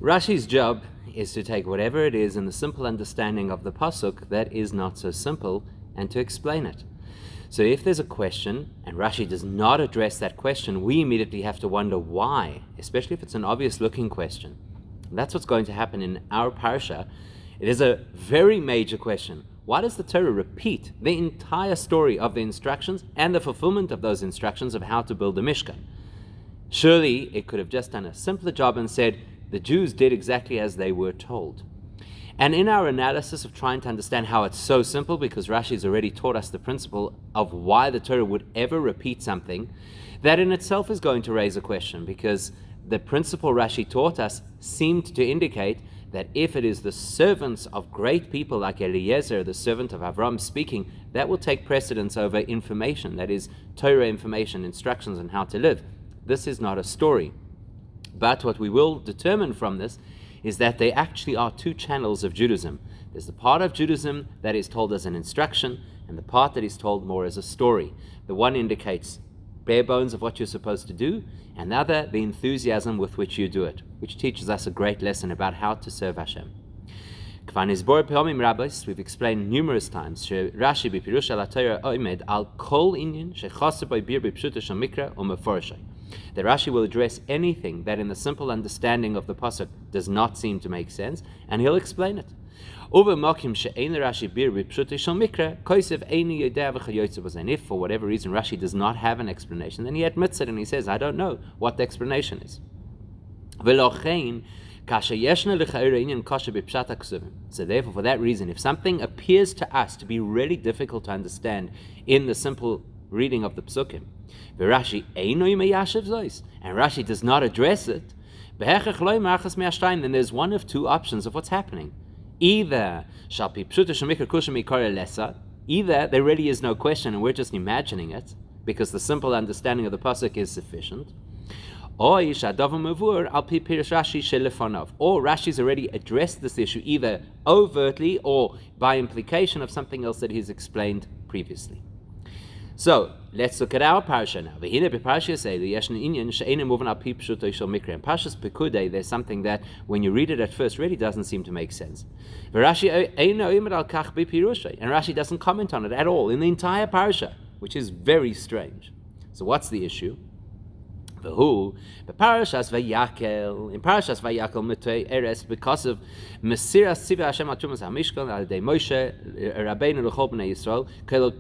Rashi's job is to take whatever it is in the simple understanding of the pasuk that is not so simple and to explain it. So if there's a question and Rashi does not address that question, we immediately have to wonder why, especially if it's an obvious looking question. And that's what's going to happen in our parsha. It is a very major question. Why does the Torah repeat the entire story of the instructions and the fulfillment of those instructions of how to build the Mishkan? Surely it could have just done a simpler job and said, the Jews did exactly as they were told. And in our analysis of trying to understand how it's so simple, because Rashi's already taught us the principle of why the Torah would ever repeat something, that in itself is going to raise a question, because the principle Rashi taught us seemed to indicate that if it is the servants of great people like Eliezer, the servant of Avram, speaking, that will take precedence over information, that is, Torah information, instructions on how to live. This is not a story. But what we will determine from this is that there actually are two channels of Judaism. There's the part of Judaism that is told as an instruction, and the part that is told more as a story. The one indicates bare bones of what you're supposed to do, and the other, the enthusiasm with which you do it, which teaches us a great lesson about how to serve Hashem. We've explained numerous times Rashi b'pirush al Torah oimed al kol inyan shechaser by bir b'pshuta shel mikra u'meforshai. That Rashi will address anything that in the simple understanding of the pasuk does not seem to make sense, and he'll explain it. And if for whatever reason Rashi does not have an explanation, then he admits it and he says, I don't know what the explanation is. So therefore, for that reason, if something appears to us to be really difficult to understand in the simple reading of the psukim, and Rashi does not address it, then there's one of two options of what's happening. Either there really is no question and we're just imagining it because the simple understanding of the pasuk is sufficient, or Rashi's already addressed this issue either overtly or by implication of something else that he's explained previously. So let's look at our parsha now. In Parshas Pekudei, there's something that when you read it at first really doesn't seem to make sense. And Rashi doesn't comment on it at all in the entire parsha, which is very strange. So what's the issue? In Parashas Vayakel Mitei Eres, because of Mesiras Tzivah Hashem al Trumas HaMishkan al Dei Moshe Rabbeinu L'chol Bnei Yisrael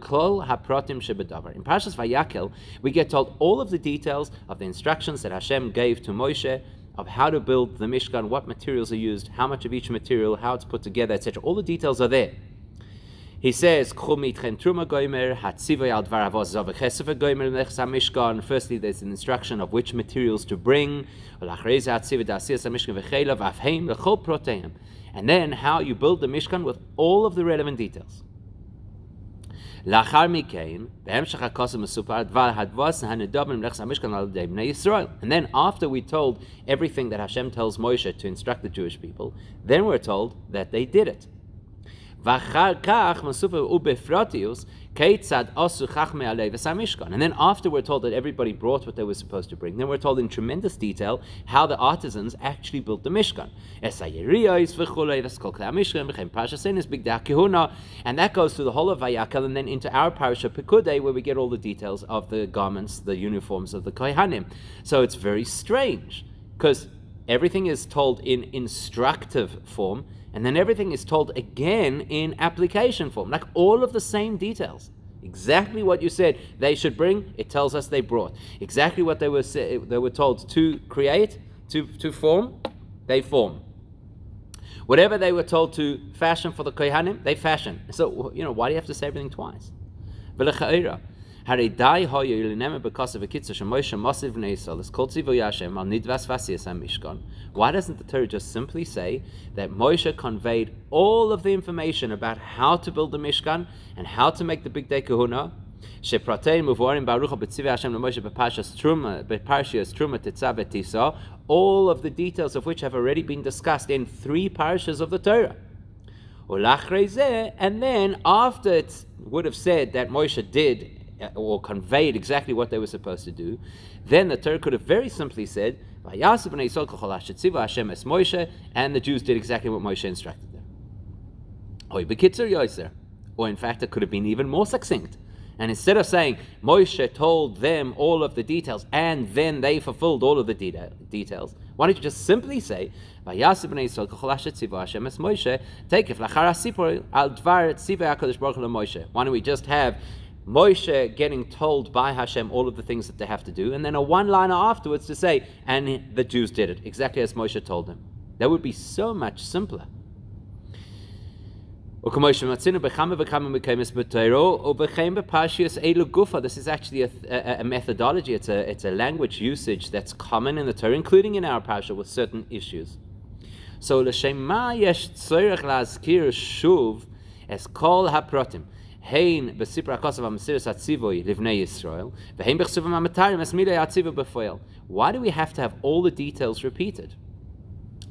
Kol HaPratim Shebedavar. In Parashas Vayakel, we get told all of the details of the instructions that Hashem gave to Moshe of how to build the Mishkan, what materials are used, how much of each material, how it's put together, etc. All the details are there. He says, firstly, there's an instruction of which materials to bring, and then how you build the Mishkan with all of the relevant details. And then after we told everything that Hashem tells Moshe to instruct the Jewish people, then we're told that they did it. And then after we're told that everybody brought what they were supposed to bring, then we're told in tremendous detail how the artisans actually built the Mishkan. And that goes through the whole of Vayakel and then into our parasha Pekudei, where we get all the details of the garments, the uniforms of the Kohanim. So it's very strange, because everything is told in instructive form, and then everything is told again in application form, like all of the same details. Exactly what you said they should bring, it tells us they brought. Exactly what they were told to create, to form, they form. Whatever they were told to fashion for the Kohanim, they fashion. So, why do you have to say everything twice? Why doesn't the Torah just simply say that Moshe conveyed all of the information about how to build the Mishkan and how to make the Big Day Kahuna? All of the details of which have already been discussed in 3 parashas of the Torah. And then after it would have said that Moshe did or conveyed exactly what they were supposed to do, then the Torah could have very simply said, And the Jews did exactly what Moshe instructed them. Or in fact, it could have been even more succinct. And instead of saying, Moshe told them all of the details, and then they fulfilled all of the details, why don't you just simply say, why don't we just have Moshe getting told by Hashem all of the things that they have to do, and then a one-liner afterwards to say, and the Jews did it, exactly as Moshe told them. That would be so much simpler. This is actually a methodology, it's a language usage that's common in the Torah, including in our parsha with certain issues. So l'shema yesh tzorech lazkir shuv es kol haprotim hein besipra kosav hamesiras hatzivoy livnei Yisrael v'hein b'chsuvim hamatarim es milei hatzivoy b'foel. Why do we have to have all the details repeated?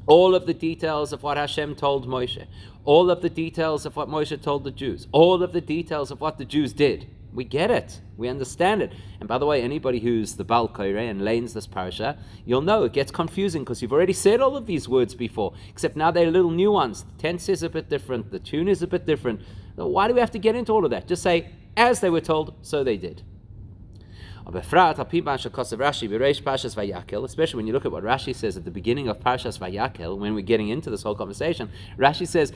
All of the details of what Hashem told Moshe, all of the details of what Moshe told the Jews, all of the details of what the Jews did. We get it. We understand it. And by the way, anybody who's the Baal Koreh and lanes this parasha, you'll know it gets confusing because you've already said all of these words before, except now they're a little nuanced. The tense is a bit different. The tune is a bit different. So why do we have to get into all of that? Just say, as they were told, so they did. Especially when you look at what Rashi says at the beginning of Parshas Vayakel, when we're getting into this whole conversation, Rashi says,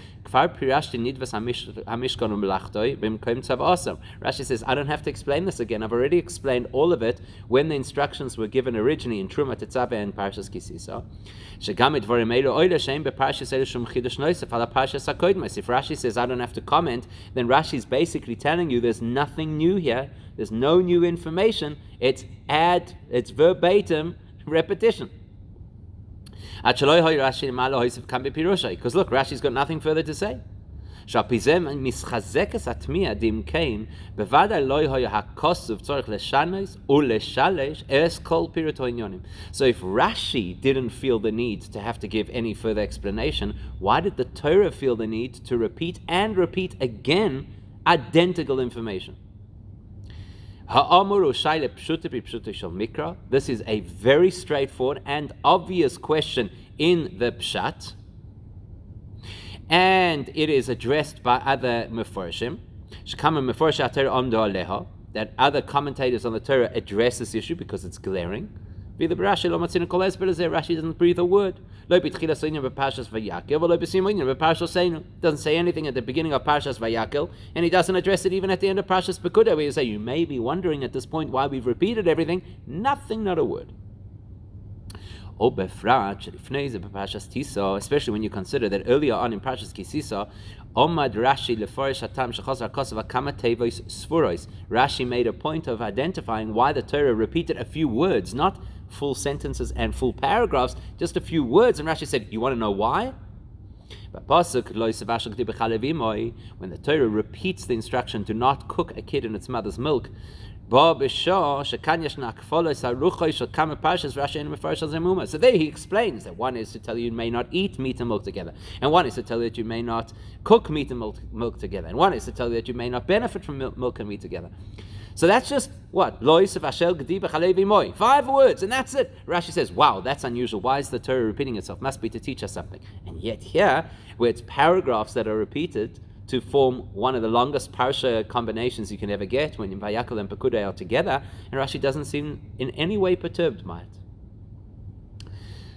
Rashi says, I don't have to explain this again. I've already explained all of it when the instructions were given originally in Truma Tetzaveh and Parshas Kisisa. If Rashi says, I don't have to comment, then Rashi's basically telling you there's nothing new here. There's no new information. It's verbatim repetition. Because look, Rashi's got nothing further to say. So if Rashi didn't feel the need to have to give any further explanation, why did the Torah feel the need to repeat and repeat again identical information? This is a very straightforward and obvious question in the Pshat, and it is addressed by other Meforshim. That other commentators on the Torah address this issue because it's glaring. Rashi doesn't breathe a word. Doesn't say anything at the beginning of Parshas Vayakel, and he doesn't address it even at the end of Parshas Pekudei, where you say, you may be wondering at this point why we've repeated everything. Nothing, not a word. Especially when you consider that earlier on in Parshas Kisisa, Rashi made a point of identifying why the Torah repeated a few words, not full sentences and full paragraphs, just a few words. And Rashi said, you want to know why? When the Torah repeats the instruction to not cook a kid in its mother's milk, so there he explains that one is to tell you may not eat meat and milk together, and one is to tell you that you may not cook meat and milk together, and one is to tell you that you may not benefit from milk and meat together. So that's just what? 5 words, and that's it. Rashi says, wow, that's unusual. Why is the Torah repeating itself? Must be to teach us something. And yet here, where it's paragraphs that are repeated to form one of the longest parsha combinations you can ever get when Vayakel and Pekudei are together, and Rashi doesn't seem in any way perturbed by it.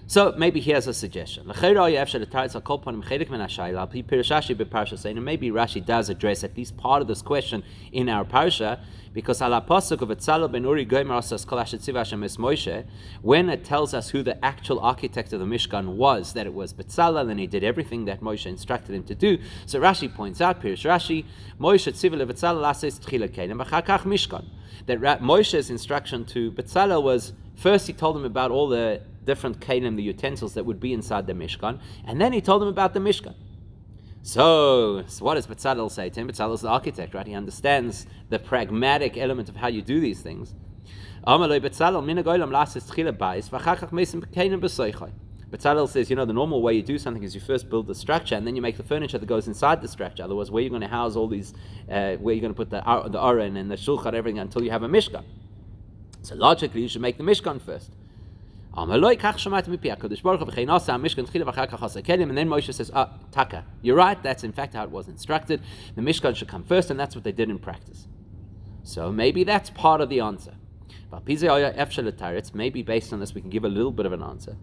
So maybe here's a suggestion. And maybe Rashi does address at least part of this question in our parsha, because ala pasuk of Etzalel ben Uri gomer asas kol asher tziva Hashem es Moshe, when it tells us who the actual architect of the Mishkan was, that it was Betzalel, and he did everything that Moshe instructed him to do. So Rashi points out, Pirush Rashi, Moshe tziva leBetzalel ases tchila kelim v'achar kach Mishkan. That Moshe's instruction to Betzalel was, first he told him about all the different kelim, the utensils that would be inside the Mishkan, and then he told him about the Mishkan. So what does Betzalel say to him? Betzalel is the architect, right? He understands the pragmatic element of how you do these things. Betzalel says, the normal way you do something is you first build the structure, and then you make the furniture that goes inside the structure. Otherwise, where are you going to house all these, where are you going to put the Aron and the Shulchan, everything, until you have a Mishkan? So logically, you should make the Mishkan first. And then Moshe says, Taka, you're right, that's in fact how it was instructed. The Mishkan should come first, and that's what they did in practice. So maybe that's part of the answer. Maybe based on this we can give a little bit of an answer.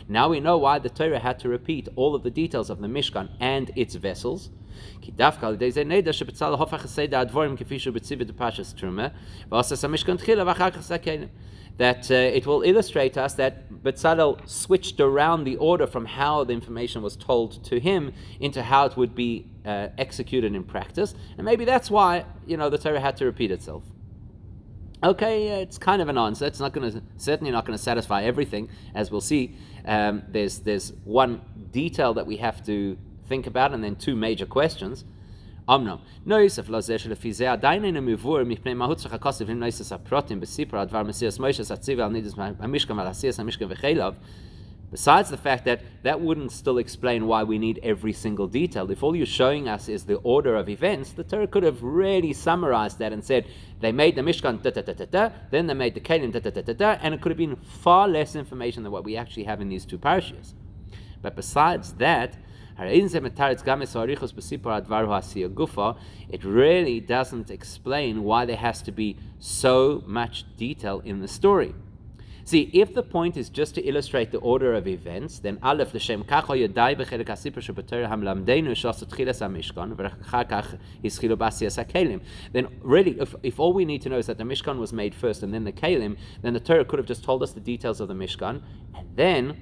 Now we know why the Torah had to repeat all of the details of the Mishkan and its vessels. That it will illustrate us that Bezalel switched around the order from how the information was told to him into how it would be executed in practice, and maybe that's why the Torah had to repeat itself. Okay, it's kind of an answer. It's certainly not going to satisfy everything, as we'll see. There's one detail that we have to think about, and then two major questions. אמנם, נויסף לזה שלפי זה עדיין אינו מבואר מפני מהות צריך הכוסף עם נויסס הפרוטים בסיפור הדבר מסיעס מוישס הציבי על נידס המשכן ועל עשייס המשכן וחיליו. Besides the fact that wouldn't still explain why we need every single detail. If all you're showing us is the order of events, the Torah could have really summarized that and said, they made the Mishkan da-da-da-da-da, then they made the Kelim da-da-da-da-da, and it could have been far less information than what we actually have in these two parashas. But besides that, it really doesn't explain why there has to be so much detail in the story. See, if the point is just to illustrate the order of events, then Aleph l'shem kacho yadai b'chelek hasipur shebetorah hamlamdeinu shasut tchilas hamishkan v'achar kach hischilu b'asiyas hakelim. Then really, if all we need to know is that the Mishkan was made first and then the Kelim, then the Torah could have just told us the details of the Mishkan, and then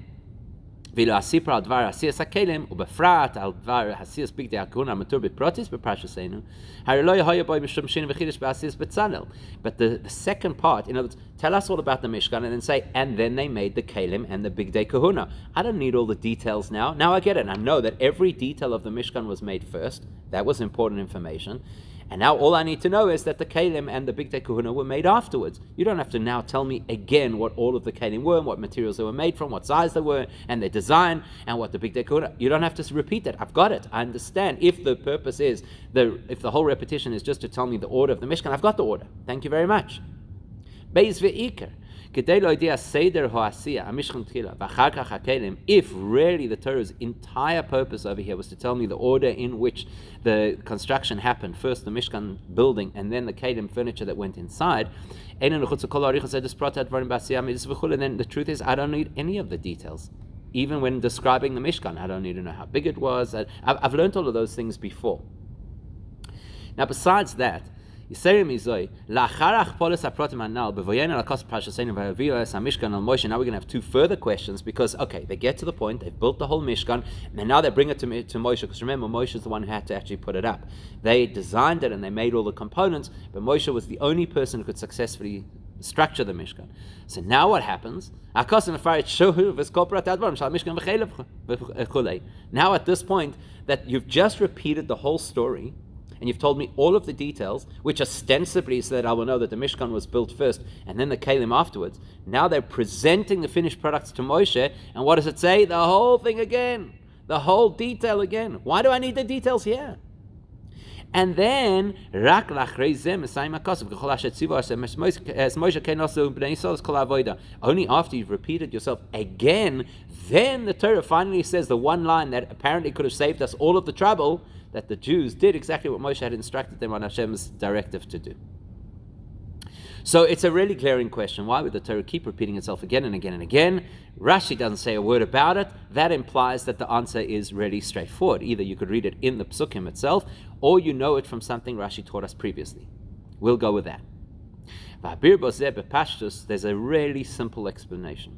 ואילו הסיפור על דבר עשייס הכלים, ובפרט על דבר עשייס בגדי הכהונה המתור בפרוטיס בפרשתנו, הרי לא היה בו משום שינוי וחידוש בעשייס בצלאל. But the second part, in other words, tell us all about the Mishkan and then say, and then they made the Kelim and the Bigdei Kahuna. I don't need all the details now. Now I get it. I know that every detail of the Mishkan was made first. That was important information. And now all I need to know is that the Kelim and the Bigdei Kahuna were made afterwards. You don't have to now tell me again what all of the Kelim were, and what materials they were made from, what size they were, and their design, and what the Bigdei Kahuna. You don't have to repeat that. I've got it. I understand. If the purpose is, if the whole repetition is just to tell me the order of the Mishkan, I've got the order. Thank you very much. Beis ve'ikar. If really the Torah's entire purpose over here was to tell me the order in which the construction happened, first the Mishkan building and then the Kelim furniture that went inside, then the truth is I don't need any of the details. Even when describing the Mishkan, I don't need to know how big it was. I've learned all of those things before. Now besides that, now we're going to have two further questions because, okay, they get to the point, they've built the whole Mishkan, and now they bring it to Moshe, because remember, Moshe is the one who had to actually put it up. They designed it and they made all the components, but Moshe was the only person who could successfully structure the Mishkan. So now what happens? Now at this point, that you've just repeated the whole story, and you've told me all of the details, which ostensibly so that I will know that the Mishkan was built first and then the Kelim afterwards. Now they're presenting the finished products to Moshe, and what does it say? The whole thing again. The whole detail again. Why do I need the details here? And then, only after you've repeated yourself again, then the Torah finally says the one line that apparently could have saved us all of the trouble, that the Jews did exactly what Moshe had instructed them on Hashem's directive to do. So it's a really glaring question. Why would the Torah keep repeating itself again and again and again? Rashi doesn't say a word about it. That implies that the answer is really straightforward. Either you could read it in the Psukim itself, or you know it from something Rashi taught us previously. We'll go with that. There's a really simple explanation.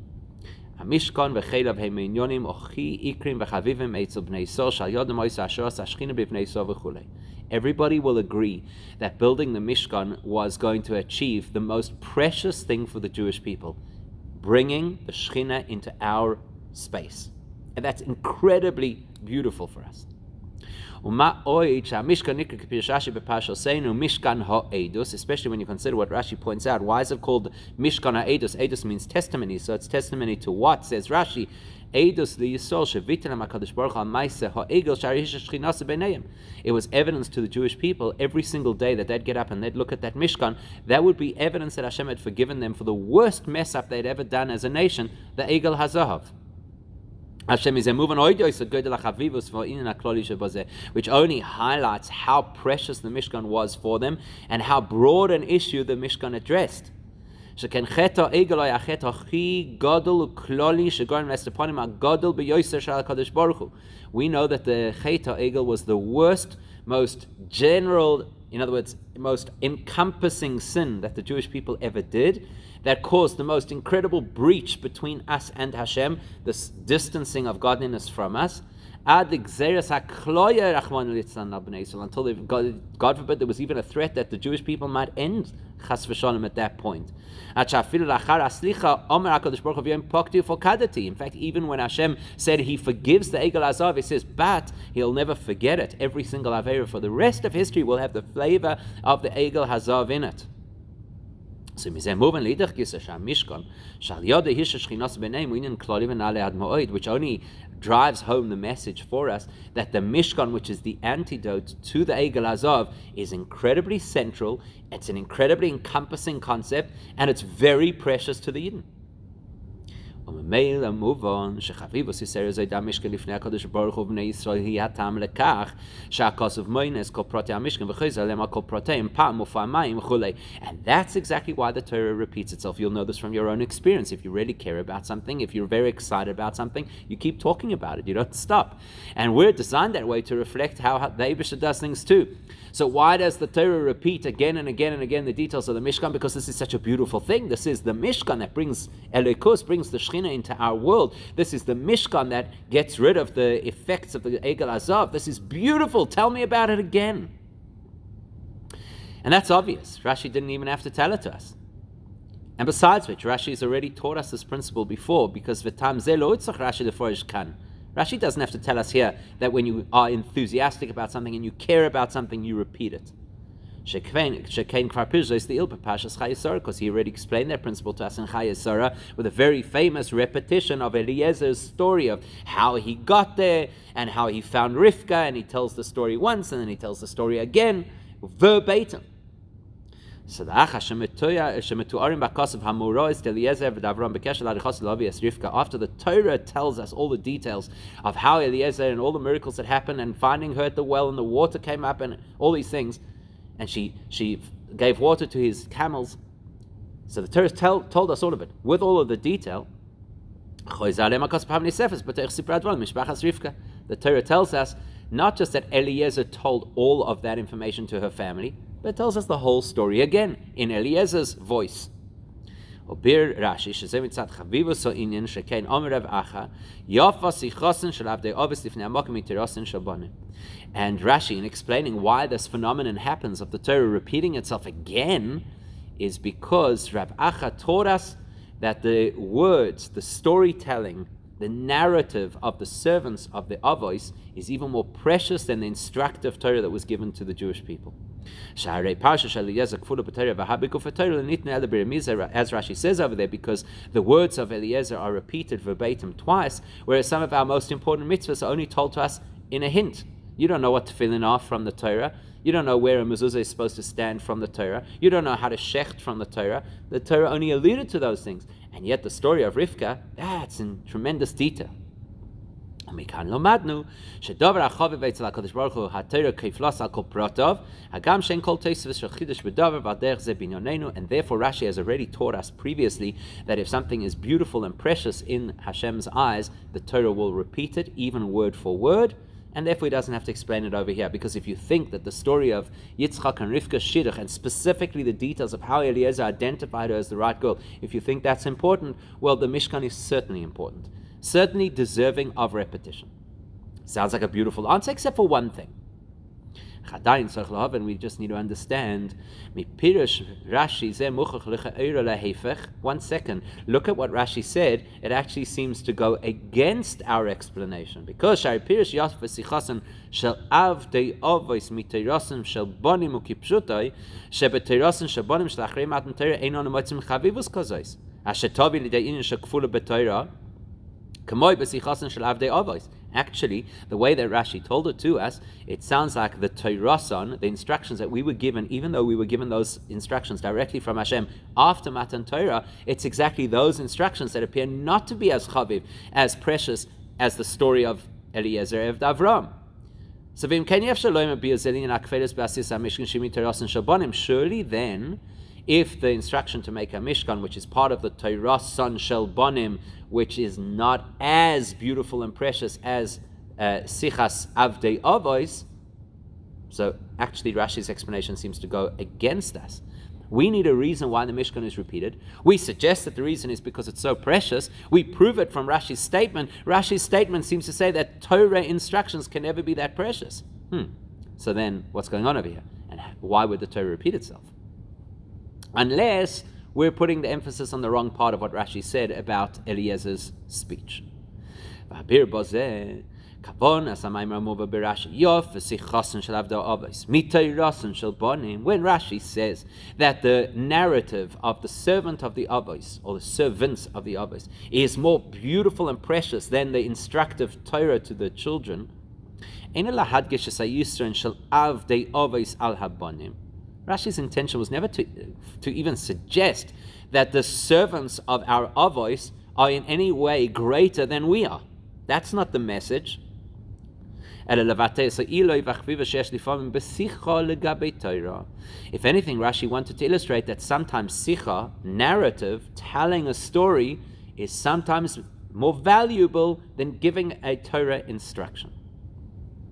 Mishkan v'chelav heminyonim ochi ikrim v'chavivim eitzel bnei Yisrael shal yodem oisa asheros ashchina b'bnei Yisrael v'chulei. Everybody will agree that building the Mishkan was going to achieve the most precious thing for the Jewish people, bringing the Shechina into our space. And that's incredibly beautiful for us. Especially when you consider what Rashi points out. Why is it called Mishkan ha'edus? Edus means testimony, so it's testimony to what? Says Rashi, Edus liyisol shevitel HaKadosh Baruch Hu ma'aseh ha'egel sharish shechinasa b'neiim. It was evidence to the Jewish people every single day that they'd get up and they'd look at that Mishkan. That would be evidence that Hashem had forgiven them for the worst mess up they'd ever done as a nation, the Egel HaZahav. Which only highlights how precious the Mishkan was for them and how broad an issue the Mishkan addressed. We know that the Chet HaEgel was the worst, most general, in other words, most encompassing sin that the Jewish people ever did, that caused the most incredible breach between us and Hashem, this distancing of godliness from us, until God forbid there was even a threat that the Jewish people might end Chas v'Shalom at that point. In fact, even when Hashem said He forgives the Egel Azav, He says, but He'll never forget it. Every single Aveira for the rest of history will have the flavor of the Egel Hazav in it. So which only drives home the message for us that the Mishkan, which is the antidote to the Egel Hazav, is incredibly central, it's an incredibly encompassing concept, and it's very precious to the Yidden. וממילא מובן שחביבוס ישראל זו הייתה משכן לפני הקדוש ברוך הוא בני ישראל היא הטעם לכך שהכוסף מיינס כל פרטי המשכן וחזר עליהם על כל פרטיהם פעם ופעמיים וכולי. And that's exactly why the Torah repeats itself. You'll know this from your own experience. If you really care about something, if you're very excited about something, you keep talking about it. You don't stop. And we're designed that way to reflect how the Eibusha does things too. So why does the Torah repeat again and again and again the details of the Mishkan? Because this is such a beautiful thing. This is the Mishkan that brings Elokus, brings the Shechina into our world. This is the Mishkan that gets rid of the effects of the Egel Hazav. This is beautiful. Tell me about it again. And that's obvious. Rashi didn't even have to tell it to us. And besides which, Rashi has already taught us this principle before, because V'tam ze lo itzach Rashi leforish kan. Rashi doesn't have to tell us here that when you are enthusiastic about something and you care about something, you repeat it. Because he already explained that principle to us in Chayei Sarah with a very famous repetition of Eliezer's story of how he got there and how he found Rivka, and he tells the story once and then he tells the story again, verbatim. So after the Torah tells us all the details of how Eliezer and all the miracles that happened and finding her at the well and the water came up and all these things, and she gave water to his camels. So the Torah told us all of it, with all of the detail. The Torah tells us not just that Eliezer told all of that information to her family, but it tells us the whole story again, in Eliezer's voice. And Rashi, in explaining why this phenomenon happens of the Torah repeating itself again, is because Rav Acha taught us that the words, the storytelling, the narrative of the servants of the Avos is even more precious than the instructive Torah that was given to the Jewish people. As Rashi says over there, because the words of Eliezer are repeated verbatim twice, whereas some of our most important mitzvahs are only told to us in a hint. You don't know what tefillin are from the Torah. You don't know where a mezuzah is supposed to stand from the Torah. You don't know how to shecht from the Torah. The Torah only alluded to those things. And yet the story of Rivka, that's in tremendous detail. And therefore Rashi has already taught us previously that if something is beautiful and precious in Hashem's eyes, the Torah will repeat it, even word for word. And therefore he doesn't have to explain it over here, because if you think that the story of Yitzchak and Rivka's shidduch, and specifically the details of how Eliezer identified her as the right girl, if you think that's important, well, the Mishkan is certainly important, certainly deserving of repetition. Sounds like a beautiful answer, except for one thing. And we just need to understand. 1 second. Look at what Rashi said. It actually seems to go against our explanation. Because Shari Pirish Yosef Sichasan Shel Avdei Avos Miteirasim Shel Bonim Ukipshutai Shebetirasim Shel Bonim Shel Achrei Matan Torah Einon Motzim Chavivus Kozos Ashetavi Lidei Inin Shekfula B'Torah Kamoi B'Sichasan Shel Avdei Avos. Actually, the way that Rashi told it to us, it sounds like the Torah, the instructions that we were given, even though we were given those instructions directly from Hashem after Matan Torah, it's exactly those instructions that appear not to be as chaviv, as precious as the story of Eliezer of Avram. So, surely then, if the instruction to make a Mishkan, which is part of the Torah Son Shel Bonim, which is not as beautiful and precious as Sichas Avdei Avos, so actually Rashi's explanation seems to go against us. We need a reason why the Mishkan is repeated. We suggest that the reason is because it's so precious. We prove it from Rashi's statement. Rashi's statement seems to say that Torah instructions can never be that precious. So then, what's going on over here? And why would the Torah repeat itself? Unless we're putting the emphasis on the wrong part of what Rashi said about Eliezer's speech. When Rashi says that the narrative of the servant of the Avos, or the servants of the Avos, is more beautiful and precious than the instructive Torah to the children, Rashi's intention was never to even suggest that the servants of our avos are in any way greater than we are. That's not the message. If anything, Rashi wanted to illustrate that sometimes sicha, narrative, telling a story, is sometimes more valuable than giving a Torah instruction.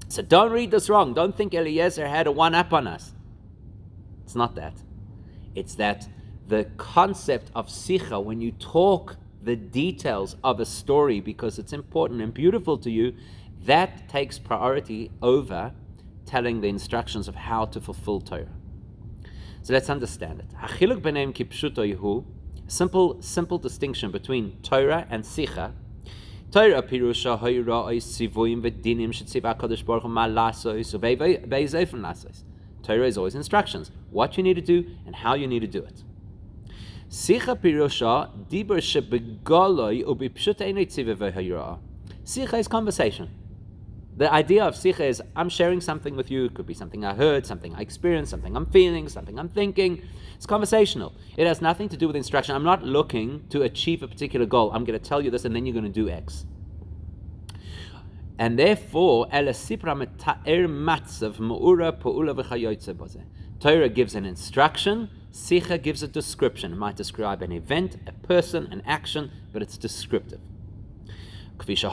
So don't read this wrong. Don't think Eliezer had a one-up on us. It's not that. It's that the concept of sicha, when you talk the details of a story because it's important and beautiful to you, that takes priority over telling the instructions of how to fulfill Torah. So let's understand it. Simple distinction between Torah and sicha. Torah pirusha hoyra'os sivuim v'dinim shetziva HaKadosh Baruch Hu ma lasos u'be'ez ofen lasos. Torah is always instructions, what you need to do and how you need to do it. Sicha pirusha diber shebegoloi u'bipshut einay tziva v'hoyra'ah. Sicha is conversation. The idea of sicha is I'm sharing something with you. It could be something I heard, something I experienced, something I'm feeling, something I'm thinking. It's conversational. It has nothing to do with instruction. I'm not looking to achieve a particular goal. I'm going to tell you this and then you're going to do X. And therefore, Torah gives an instruction, sicha gives a description. It might describe an event, a person, an action, but it's descriptive. That's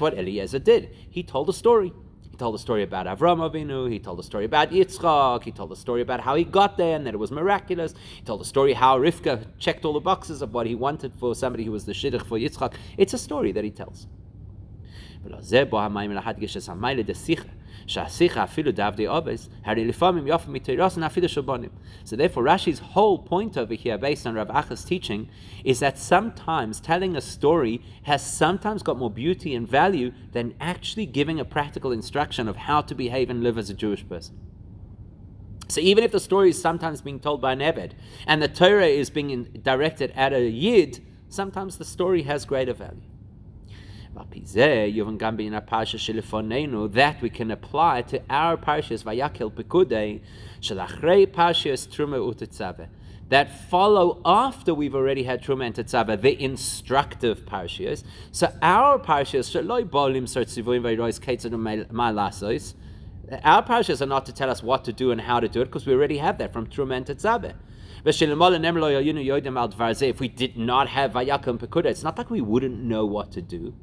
what Eliezer did. He told a story. He told a story about Avram Avinu, he told a story about Yitzchak, he told a story about how he got there and that it was miraculous. He told a story how Rivka checked all the boxes of what he wanted for somebody who was the shidduch for Yitzchak. It's a story that he tells. So therefore Rashi's whole point over here, based on Rav Acha's teaching, is that sometimes telling a story has sometimes got more beauty and value than actually giving a practical instruction of how to behave and live as a Jewish person. So even if the story is sometimes being told by an Eved, and the Torah is being directed at a Yid, sometimes the story has greater value. That we can apply to our parshas Vayakel Pekudei, Shalachrei parshas Truma Utetzave, that follow after we've already had Truma and Tetzave, the instructive parshas. So our parshas Shaloi Bolim Sartzivuim Vayrois Ketzad Malasos. Our parshas are not to tell us what to do and how to do it, because we already have that from Truma and Tetzave. If we did not have Vayakel Pekudei, it's not like we wouldn't know what to do.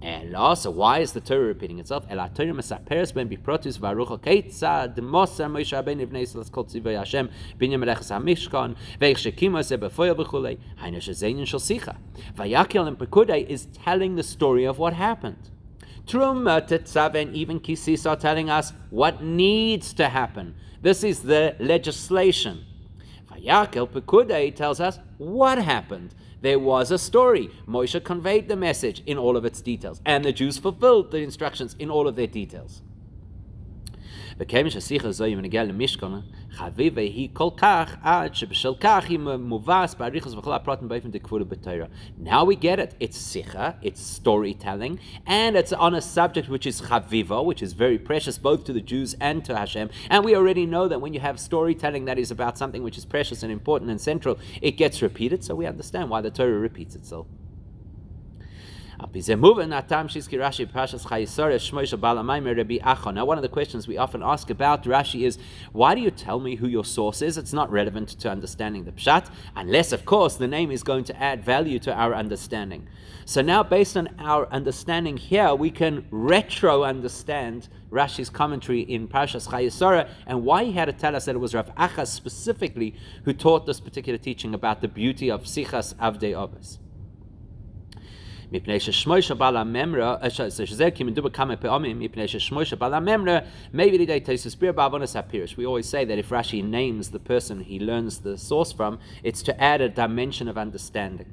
So why is the Torah repeating itself? The Torah mesaperes ben biprotus varucha keitzad mosar Moshe Rabbeinu v'nei Yisrael kol tzivay Hashem b'nei melechus Mishkan ve'ich shekimo ze b'foyel v'chulei hainu shezeinin shel sicha. Vayakel and Pekudei is telling the story of what happened. Truma tetzav and even Kisis are telling us what needs to happen. This is the legislation. Vayakel Pekudei tells us what happened. There was a story. Moshe conveyed the message in all of its details, and the Jews fulfilled the instructions in all of their details. Now we get it. It's sicha, it's storytelling, and it's on a subject which is chaviva, which is very precious both to the Jews and to Hashem. And we already know that when you have storytelling that is about something which is precious and important and central, it gets repeated, so we understand why the Torah repeats itself. Now, one of the questions we often ask about Rashi is, why do you tell me who your source is? It's not relevant to understanding the Pshat, unless, of course, the name is going to add value to our understanding. So now, based on our understanding here, we can retro-understand Rashi's commentary in Parshas Chayesora and why he had to tell us that it was Rav Achaz specifically who taught this particular teaching about the beauty of Sichas Avdei Avos. Maybe the day Tosfos Bir ba'avonos hapirish. We always say that if Rashi names the person he learns the source from, it's to add a dimension of understanding.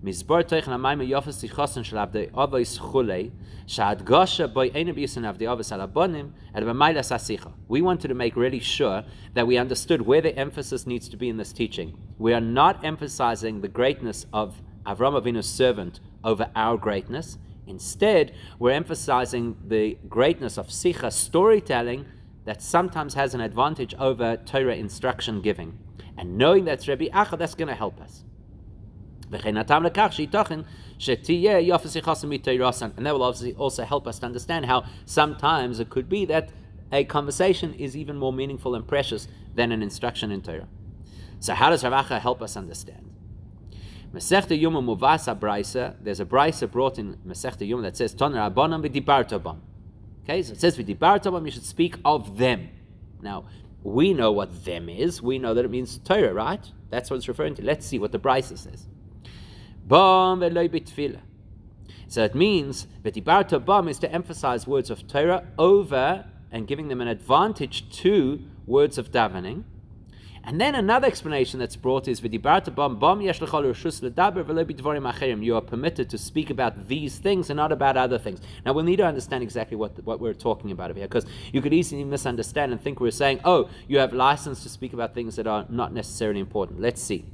מזבור תוכן המים היופס תיכוסן של עבדי אבוס כולי, שההדגשה בו אין ביוסן עבדי אבוס על הבונים, אלא במיילה ססיכה. We wanted to make really sure that we understood where the emphasis needs to be in this teaching. We are not emphasizing the greatness of Avram Avinu's servant over our greatness. Instead, we're emphasizing the greatness of sicha, storytelling, that sometimes has an advantage over Torah instruction giving. And knowing that's Rabbi Acha, that's going to help us. And that will obviously also help us to understand how sometimes it could be that a conversation is even more meaningful and precious than an instruction in Torah. So how does Rav Acha help us understand? Masechta Yoma Muvasa Braisa, there's a Braisa brought in Masechta Yoma that says, Toner Abonam v'dibarta bam. Okay, so it says v'dibarta bam, you should speak of them. Now, we know what them is. We know that it means Torah, right? That's what it's referring to. Let's see what the Braisa says. Bam ve'loi b'tefillah. So it means v'dibarta bam is to emphasize words of Torah over and giving them an advantage to words of davening. And then another explanation that's brought is v'dibarta bam bam yesh l'chol reshus l'daber ve'lo b'dvarim acherim. You are permitted to speak about these things and not about other things. Now we'll need to understand exactly what we're talking about over here, because you could easily misunderstand and think we're saying, oh, you have license to speak about things that are not necessarily important. Let's see.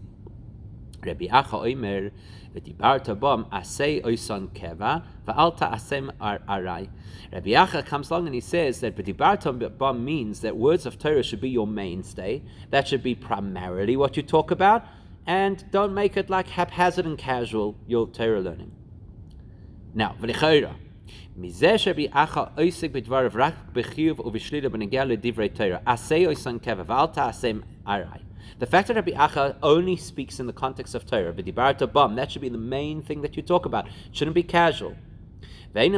Rabbi Acha Omer v'dibarta bam asei oison keva v'alta asem arai. Rabbi Acha comes along and he says that v'dibarta bam means that words of Torah should be your mainstay. That should be primarily what you talk about, and don't make it like haphazard and casual your Torah learning. Now, v'lichayra mizeh Rabbi Acha oisik b'dvarav rak b'chiyuv u'v'shlila b'negel l'divrei Torah asei oison keva v'alta asem arai. The fact that Rabbi Acha only speaks in the context of Torah, v'dibarta bam, that should be the main thing that you talk about. It shouldn't be casual. And he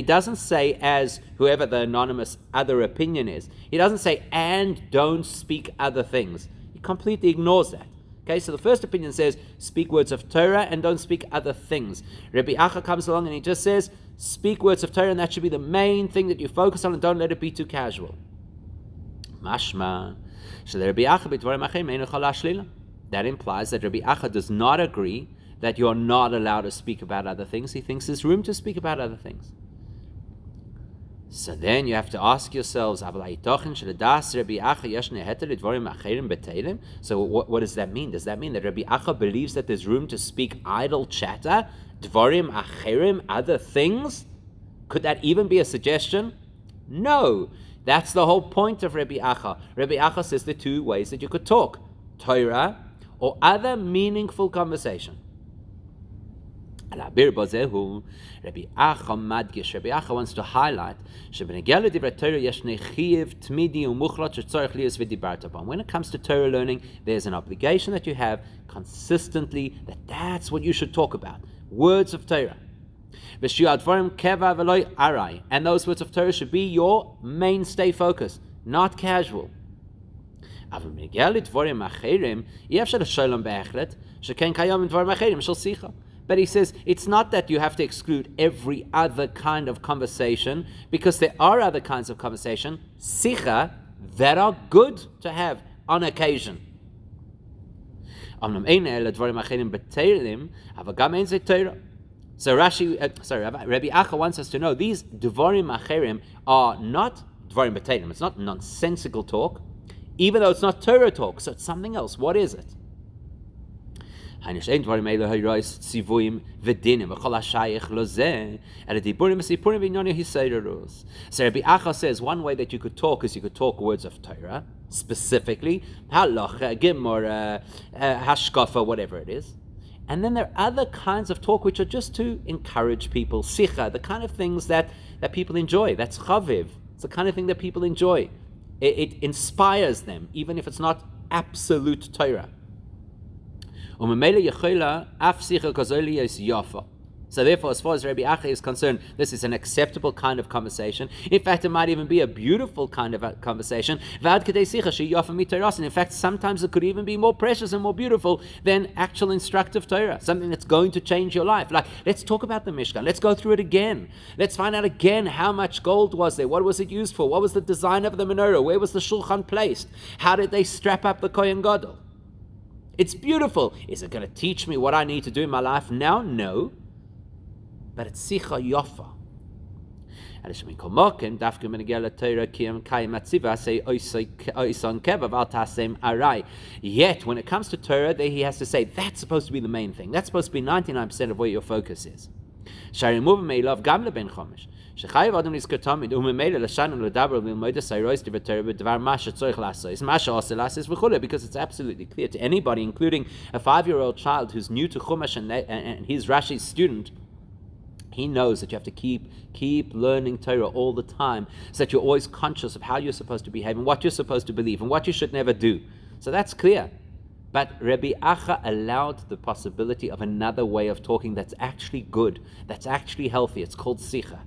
doesn't say, as whoever the anonymous other opinion is, he doesn't say, and don't speak other things. He completely ignores that. Okay, so the first opinion says, speak words of Torah and don't speak other things. Rabbi Acha comes along and he just says, speak words of Torah, and that should be the main thing that you focus on, and don't let it be too casual. Mashma. That implies that Rabbi Acha does not agree that you're not allowed to speak about other things. He thinks there's room to speak about other things. So then you have to ask yourselves, so what does that mean? Does that mean that Rabbi Acha believes that there's room to speak idle chatter? Dvarim acherim, other things? Could that even be a suggestion? No. That's the whole point of Rabbi Acha. Rabbi Acha says the two ways that you could talk: Torah or other meaningful conversation. Rabbi Acha wants to highlight when it comes to Torah learning, there's an obligation that you have consistently that's what you should talk about. Words of Torah. And those words of Torah should be your mainstay focus, not casual. But he says it's not that you have to exclude every other kind of conversation, because there are other kinds of conversation, sicha, that are good to have on occasion. So Rabbi Acha wants us to know these dvarim acherim are not dvarim b'teilim. It's not nonsensical talk, even though it's not Torah talk. So it's something else. What is it? So Rabbi Acha says one way that you could talk is you could talk words of Torah, specifically, halacha, gemara, hashkafa, whatever it is. And then there are other kinds of talk which are just to encourage people, sicha, the kind of things that people enjoy. That's chaviv. It's the kind of thing that people enjoy. It inspires them, even if it's not absolute Torah. So therefore, as far as Rabbi Acha is concerned, this is an acceptable kind of conversation. In fact, it might even be a beautiful kind of a conversation. In fact, sometimes it could even be more precious and more beautiful than actual instructive Torah, something that's going to change your life. Like, let's talk about the Mishkan. Let's go through it again. Let's find out again how much gold was there. What was it used for? What was the design of the menorah? Where was the shulchan placed? How did they strap up the Kohen Gadol? It's beautiful. Is it going to teach me what I need to do in my life now? No. But it's sicha yofa. Yet, when it comes to Torah, he has to say that's supposed to be the main thing. That's supposed to be 99% of where your focus is. Because it's absolutely clear to anybody, including a 5-year-old child who's new to Chumash and he's Rashi's student. He knows that you have to keep learning Torah all the time, so that you're always conscious of how you're supposed to behave and what you're supposed to believe and what you should never do. So that's clear. But Rabbi Acha allowed the possibility of another way of talking that's actually good, that's actually healthy. It's called sicha.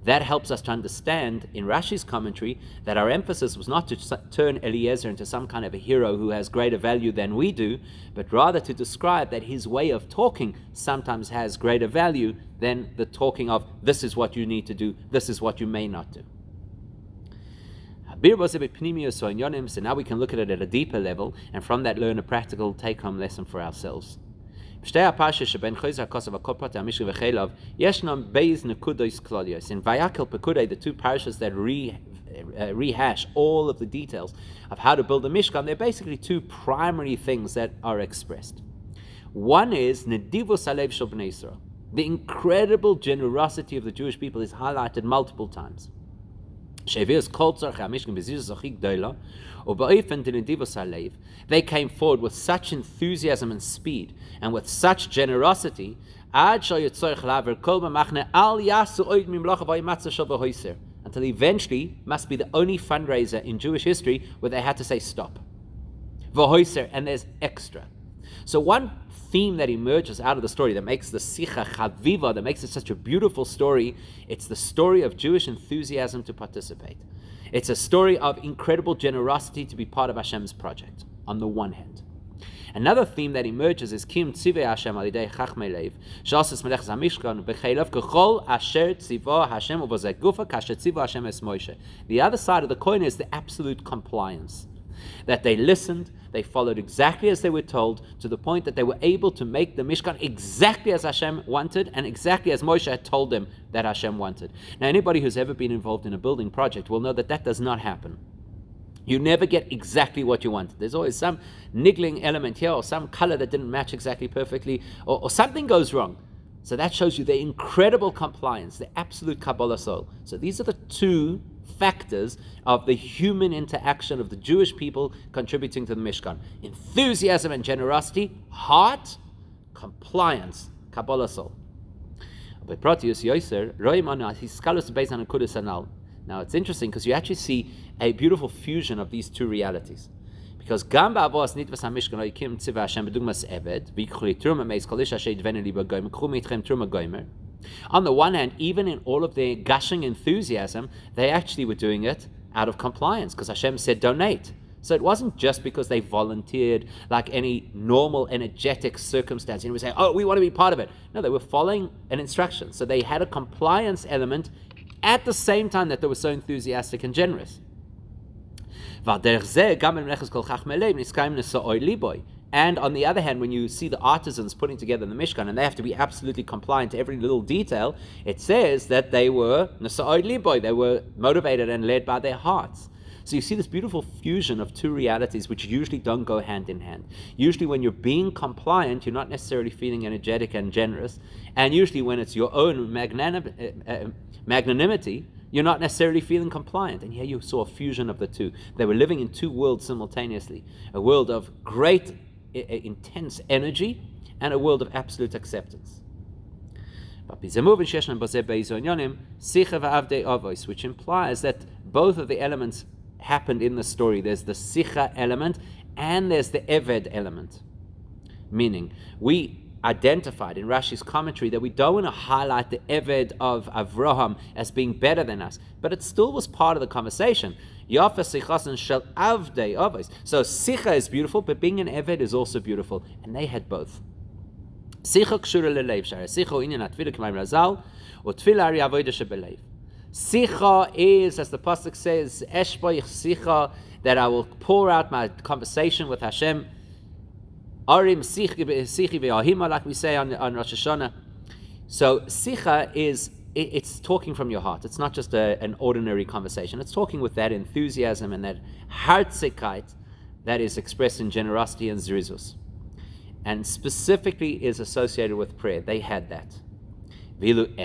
That helps us to understand in Rashi's commentary that our emphasis was not to turn Eliezer into some kind of a hero who has greater value than we do, but rather to describe that his way of talking sometimes has greater value than the talking of this is what you need to do, this is what you may not do. So now we can look at it at a deeper level and from that learn a practical take-home lesson for ourselves. In Vayakel Pekudei, the two parashas that rehash all of the details of how to build a Mishkan, there are basically two primary things that are expressed. One is Nedivus Alev Shel Bnei Yisrael. The incredible generosity of the Jewish people is highlighted multiple times. They came forward with such enthusiasm and speed and with such generosity until eventually must be the only fundraiser in Jewish history where they had to say stop. And there's extra. So one theme that emerges out of the story that makes the Sicha Chaviva, that makes it such a beautiful story, it's the story of Jewish enthusiasm to participate. It's a story of incredible generosity to be part of Hashem's project, on the one hand. Another theme that emerges is Kim Tzivei Hashem Alidei Chachmei Leiv, Shasas Melechas HaMishkan, B'cheilav K'chol Asher Tzivo Hashem Uvozei Gufa Kasher Tzivo Hashem Es Moshe. The other side of the coin is the absolute compliance. That they listened, they followed exactly as they were told, to the point that they were able to make the Mishkan exactly as Hashem wanted and exactly as Moshe had told them that Hashem wanted. Now, anybody who's ever been involved in a building project will know that that does not happen. You never get exactly what you want. There's always some niggling element here or some color that didn't match exactly perfectly or something goes wrong. So that shows you the incredible compliance, the absolute Kabbalah soul. So these are the two factors of the human interaction of the Jewish people contributing to the Mishkan. Enthusiasm and generosity, heart, compliance, Kabbalah soul. Now it's interesting because you actually see a beautiful fusion of these two realities. Because on the one hand, even in all of their gushing enthusiasm, they actually were doing it out of compliance, because Hashem said donate. So it wasn't just because they volunteered like any normal energetic circumstance. We say, oh, we want to be part of it. No, they were following an instruction. So they had a compliance element at the same time that they were so enthusiastic and generous. And on the other hand, when you see the artisans putting together the Mishkan, and they have to be absolutely compliant to every little detail, it says that they were Nesa'oi Liboy, they were motivated and led by their hearts. So you see this beautiful fusion of two realities which usually don't go hand in hand. Usually when you're being compliant, you're not necessarily feeling energetic and generous. And usually when it's your own magnanimity, you're not necessarily feeling compliant. And here you saw a fusion of the two. They were living in two worlds simultaneously. A world of great, intense energy and a world of absolute acceptance. Which implies that both of the elements happened in the story. There's the Sicha element and there's the Eved element. Meaning, we identified in Rashi's commentary that we don't want to highlight the Eved of Avraham as being better than us, but it still was part of the conversation. So Sicha is beautiful, but being an Eved is also beautiful, and they had both. Sicha is, as the pasuk says, Eshboich Sicha, that I will pour out my conversation with Hashem. Arim Sichi Ve'ahima, like we say on Rosh Hashanah. So Sicha is, it's talking from your heart. It's not just an ordinary conversation. It's talking with that enthusiasm and that hartzikait that is expressed in generosity and zrizus. And specifically is associated with prayer. They had that. Whereas being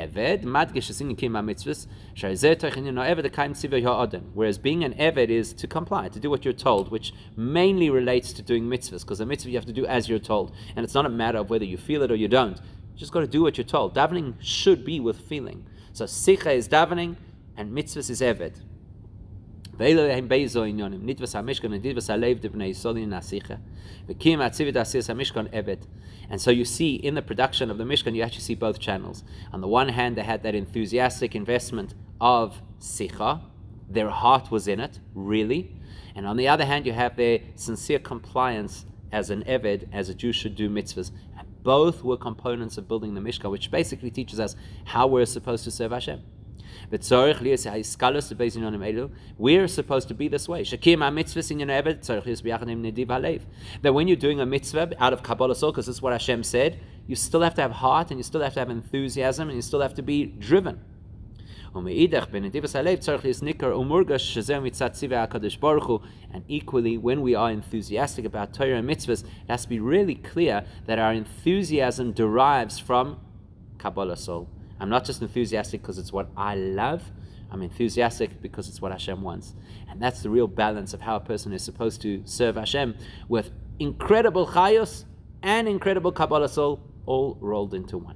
an Eved is to comply, to do what you're told, which mainly relates to doing mitzvahs, because a mitzvah you have to do as you're told, and it's not a matter of whether you feel it or you don't. You just got to do what you're told. Davening should be with feeling. So Sicha is davening, and mitzvahs is Eved. And so you see in the production of the Mishkan, you actually see both channels. On the one hand, they had that enthusiastic investment of Sicha. Their heart was in it, really. And on the other hand, you have their sincere compliance as an Eved, as a Jew should do mitzvahs. And both were components of building the Mishkan, which basically teaches us how we're supposed to serve Hashem. We're supposed to be this way. That when you're doing a mitzvah out of Kabbalah soul, because this is what Hashem said, you still have to have heart and you still have to have enthusiasm and you still have to be driven. And equally, when we are enthusiastic about Torah and mitzvahs, it has to be really clear that our enthusiasm derives from Kabbalah soul. I'm not just enthusiastic because it's what I love. I'm enthusiastic because it's what Hashem wants. And that's the real balance of how a person is supposed to serve Hashem, with incredible chayos and incredible Kabbalah soul all rolled into one.